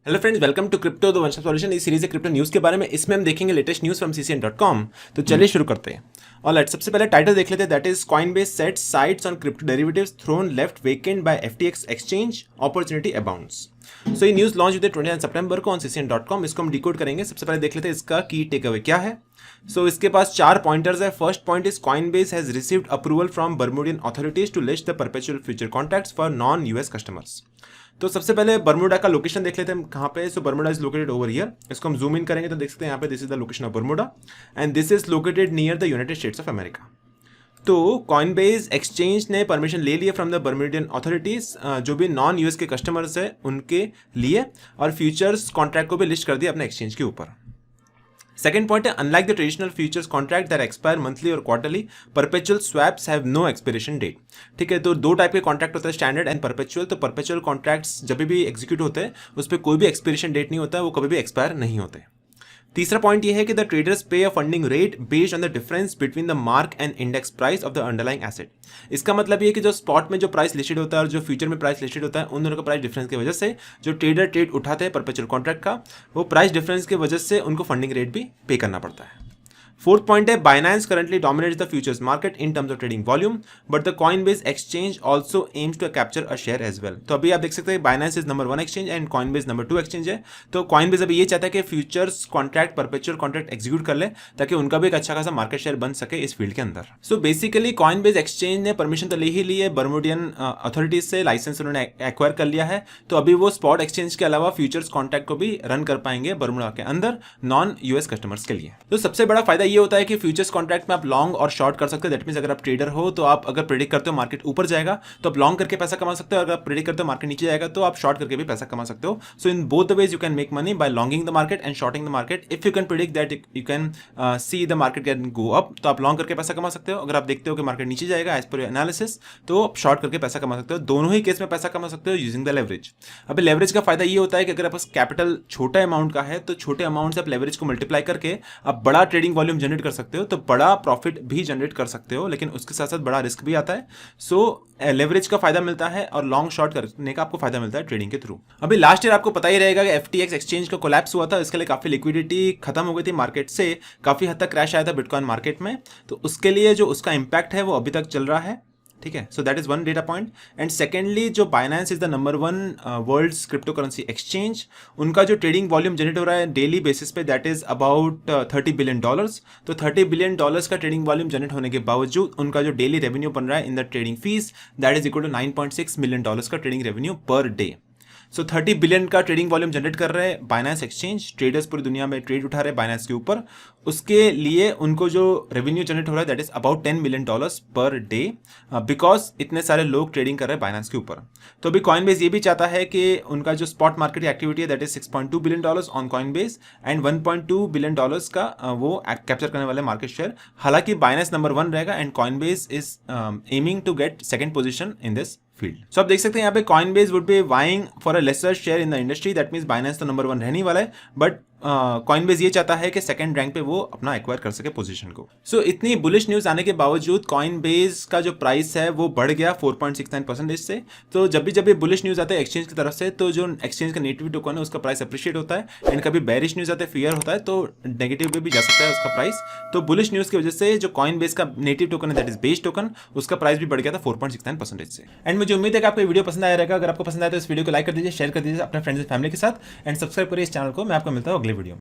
Hello friends, welcome to crypto the one stop solution. इस series है crypto news के बारे में। इसमें हम देखेंगे लेटेस्ट न्यूज़ फ्रॉम ccn.com। तो चलिए शुरू करते हैं। ऑलराइट, सबसे पहले टाइटल देख लेते हैं। That is Coinbase sets sights on crypto derivatives throne left vacant by FTX exchange, opportunity abounds. So ये न्यूज़ लॉन्च हुई थी 29 सितंबर को ऑन ccn.com। इसको हम डिकोड करेंगे। सबसे पहले देख लेते हैं इसका की टेक अवे क्या है। सो इसके पास 4 पॉइंटर्स है। First point is Coinbase has received approval from Bermudian authorities to list the perpetual future contracts for non US customers. तो सबसे पहले बर्मुडा का लोकेशन देख लेते हैं हम कहाँ पे। So Bermuda is located over here. इसको हम जूम इन करेंगे तो देख सकते हैं यहाँ पे this is the location of Bermuda and this is located near the United states of America. तो कॉइनबेस एक्सचेंज ने परमिशन ले लिया फ्रॉम द बर्मुडियन अथॉरिटीज, जो भी नॉन यूएस के कस्टमर्स है उनके लिए, और फ्यूचर्स कॉन्ट्रैक्ट को भी लिस्ट कर दिया अपने एक्सचेंज के ऊपर। सेकेंड पॉइंट है, unlike the traditional futures contract that expire monthly और quarterly, perpetual swaps have no expiration date. ठीक है, तो दो टाइप के कॉन्ट्रैक्ट होते हैं, स्टैंडर्ड एंड परपेचुअल। तो परपेचुअल कॉन्ट्रैक्ट्स जब भी एग्जीक्यूट होते हैं उस पर कोई भी एक्सपिरेशन डेट नहीं होता है, वो कभी भी एक्सपायर नहीं होते। तीसरा पॉइंट ये है कि the traders pay a funding rate based on the difference between the mark and index price of the underlying asset. इसका मतलब ये है कि जो स्पॉट में जो प्राइस लिस्टेड होता है और जो फ्यूचर में प्राइस लिस्टेड होता है, उन दोनों का प्राइस डिफरेंस की वजह से जो ट्रेडर ट्रेड उठाते हैं परपेचुअल कॉन्ट्रैक्ट का, वो प्राइस डिफरेंस की वजह से उनको फंडिंग रेट भी पे करना पड़ता है। फोर्थ पॉइंट है, Binance currently dominates the futures market in terms of trading volume, but the Coinbase exchange also aims to capture a share as well. तो अभी आप देख सकते हैं Binance is number 1 exchange and Coinbase number 2 exchange है। तो Coinbase अभी ये चाहता है कि futures contract, perpetual contract execute कर ले ताकि उनका भी एक अच्छा खासा मार्केट शेयर बन सके इस फील्ड के अंदर। सो बेसिकली कॉइनबेस एक्सचेंज ने परमिशन तो ले ही ली है बर्मुडियन अथॉरिटीज से, लाइसेंस उन्होंने एक्वायर कर लिया है। तो अभी वो स्पॉट एक्सचेंज के अलावा फ्यूचर्स कॉन्ट्रैक्ट को भी रन कर पाएंगे बर्मुडा के अंदर नॉन यूएस कस्टमर्स के लिए। तो सबसे बड़ा फायदा ये होता है कि फ्यूचर्स कॉन्ट्रैक्ट में आप लॉन्ग और शॉर्ट कर सकते हो। दैट मींस अगर आप ट्रेडर हो तो आप अगर प्रेडिक्ट करते हो मार्केट ऊपर जाएगा तो आप लॉन्ग करके पैसा कमा सकते हो, अगर आप प्रेडिक्ट करते हो मार्केट नीचे जाएगा तो आप शॉर्ट करके भी पैसा कमा सकते हो। So in both the ways you can make money by longing the market and shorting the market. If you can predict that you can see the market can go up, तो आप long करके पैसा कमा सकते हो। अगर आप देखते हो कि मार्केट नीचे जाएगा एज पर एनालिसिस, तो आप शॉर्ट करके पैसा कमा सकते हो। दोनों ही केस में पैसा कमा सकते हो यूजिंग द लेवरेज। अभी लेवरेज का फायदा ये होता है कि अगर आपका कैपिटल छोटा अमाउंट का है तो छोटे अमाउंट से आप लेवरेज को मल्टीप्लाई करके आप बड़ा ट्रेडिंग वॉल्यूम जनरेट कर सकते हो, तो बड़ा प्रॉफिट भी जनरेट कर सकते हो, लेकिन उसके साथ साथ बड़ा रिस्क भी आता है। सो लेवरेज का फायदा मिलता है और लॉन्ग शॉर्ट करने का आपको फायदा मिलता है ट्रेडिंग के थ्रू। अभी लास्ट ईयर आपको पता ही रहेगा कि FTX एक्सचेंज का कोलैप्स हुआ था, इसके लिए काफी लिक्विडिटी खत्म हो गई थी मार्केट से, काफी हद तक क्रैश आया था बिटकॉइन मार्केट में। तो उसके लिए जो उसका इंपैक्ट है वो अभी तक चल रहा है। ठीक है, so that is one data point. And secondly, जो Binance is the number 1 world's crypto currency exchange, उनका जो ट्रेडिंग वॉल्यूम जनरेट हो रहा है डेली बेसिस पे दैट इज अबाउट $30 बिलियन। तो $30 बिलियन का ट्रेडिंग वॉल्यूम जनरेट होने के बावजूद उनका जो डेली रेवेन्यू बन रहा है in the trading fees that is equal to $9.6 million का trading revenue per day. So 30 billion का ट्रेडिंग वॉल्यूम जनरेट कर रहे हैं बाइनेंस एक्सचेंज। ट्रेडर्स पूरी दुनिया में ट्रेड उठा रहे हैं बाइनेंस के ऊपर, उसके लिए उनको जो रेवेन्यू जनरेट हो रहा है that is about $10 million per day, because इतने सारे लोग ट्रेडिंग कर रहे हैं बाइनेंस के ऊपर। तो अभी कॉइनबेस ये भी चाहता है कि उनका जो स्पॉट मार्केट एक्टिविटी है that is $6.2 billion on Coinbase and $1.2 billion का वो कैप्चर करने वाले मार्केट शेयर। हालांकि बाइनेंस नंबर 1 रहेगा and Coinbase is aiming to get second position in this field. So आप देख सकते हैं यहाँ पे Coinbase would be vying for a lesser share in the industry. That means Binance तो नंबर 1 रहने वाला है, बट कॉइनबेस ये चाहता है कि सेकंड रैंक पे वो अपना एक्वायर कर सके पोजीशन को। सो इतनी बुलिश न्यूज आने के बावजूद कॉइनबेस का जो प्राइस है वो बढ़ गया 4.69% से। तो जब भी बुलिश न्यूज आते हैं एक्सचेंज की तरफ से तो जो एक्सचेंज का नेटिव टोकन है उसका प्राइस अप्रिशिएट होता है, एंड कभी बेरिश न्यूज आते हैं, फियर होता है तो नेगेटिव पे भी जा सकता है उसका प्राइस। तो बुलिश न्यूज की वजह से जो कॉइनबेस का नेटिव टोकन है दैट इज बेस टोकन, उसका प्राइस भी बढ़ गया था 4.69% से। एंड मुझे उम्मीद है कि आपको वीडियो पसंद आया रहेगा। अगर आपको पसंद आया तो इस वीडियो को लाइक कर दीजिए, शेयर कर दीजिए अपने फ्रेंड्स एंड फैमिली के साथ, एंड सब्सक्राइब करिए इस चैनल को। मैं आपको मिलता हूँ अगले वीडियो में।